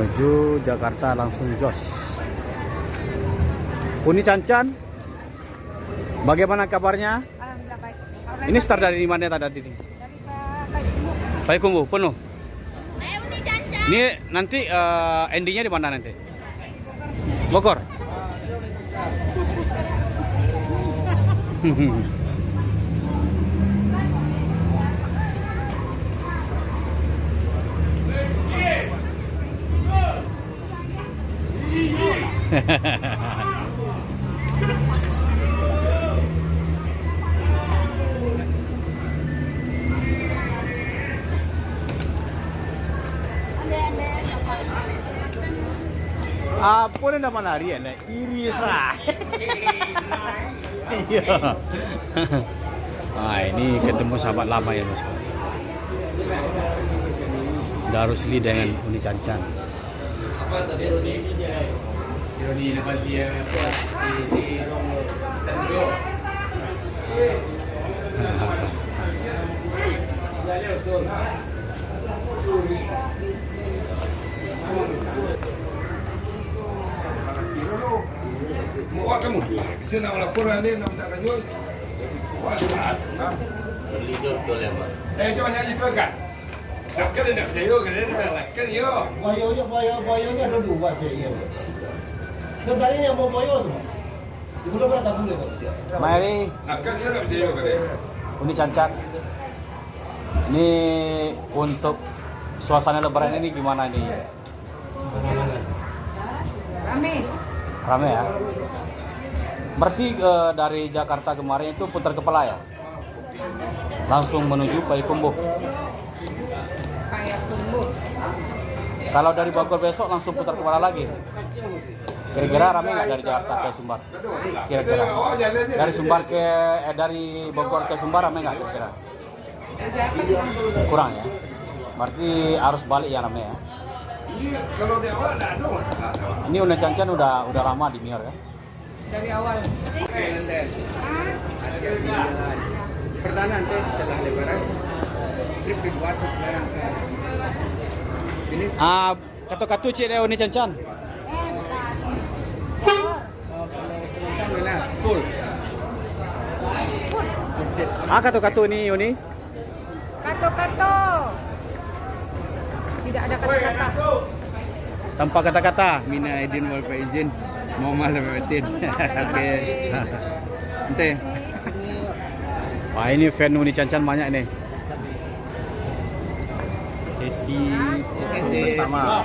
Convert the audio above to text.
Menuju Jakarta langsung jos. Uni Cancan, bagaimana kabarnya? Alhamdulillah baik. Ini start dari mana tadi? Dari Pak Payakumbuh penuh. Uni Cancan. Ini nanti endingnya di mana nanti? Bogor. Apa nama nari ya? Iris lah. Iya. Ah, ini ketemu sahabat lama ya Mas. Darusli dengan Uni Cancan. Apa tadi Roni? Roni lepas dia buat di Tanjung. Mau kamu sih nak laporan dia nak tak lanjut. Berlidur tu lemah. Coba nyanyi pegat. Tak kena nak saya kena nak kan yo. Boyonya ada dua dia. Sebenarnya yang mau boyo tu. Belum pernah tak boleh tak siap. Mari Nak kan yo nak saya kena. Uni Cancan. Ini untuk suasana lebaran ini gimana nih? Rame. Rame ya? Berarti dari Jakarta kemarin itu putar kepala ya? Langsung menuju Payakumbuh. Payakumbuh. Kalau dari Bogor besok langsung putar kepala lagi. Kira-kira rame nggak dari Jakarta ke Sumbar? Kira-kira dari Bogor ke Sumbar rame nggak kira-kira? Kurang ya? Berarti arus balik ya rame ya? Iya, kalau dia awal dah ada masalah. Ini Uni Cancan udah lama di Mior ya? Dari awal. Perdana nanti setelah lebaran trip dibuat sekarang. Ini Katu-katu cik dia Uni Cancan. mana? Full. Katu-katu ini Uni. Kato-kato. Tidak ada kata-kata. Tanpa kata-kata. Mina Aidin wal Faizin mau malam betin. Oke. Ente. Wah, ini fan Uni Cancan banyak nih. Sesi pertama.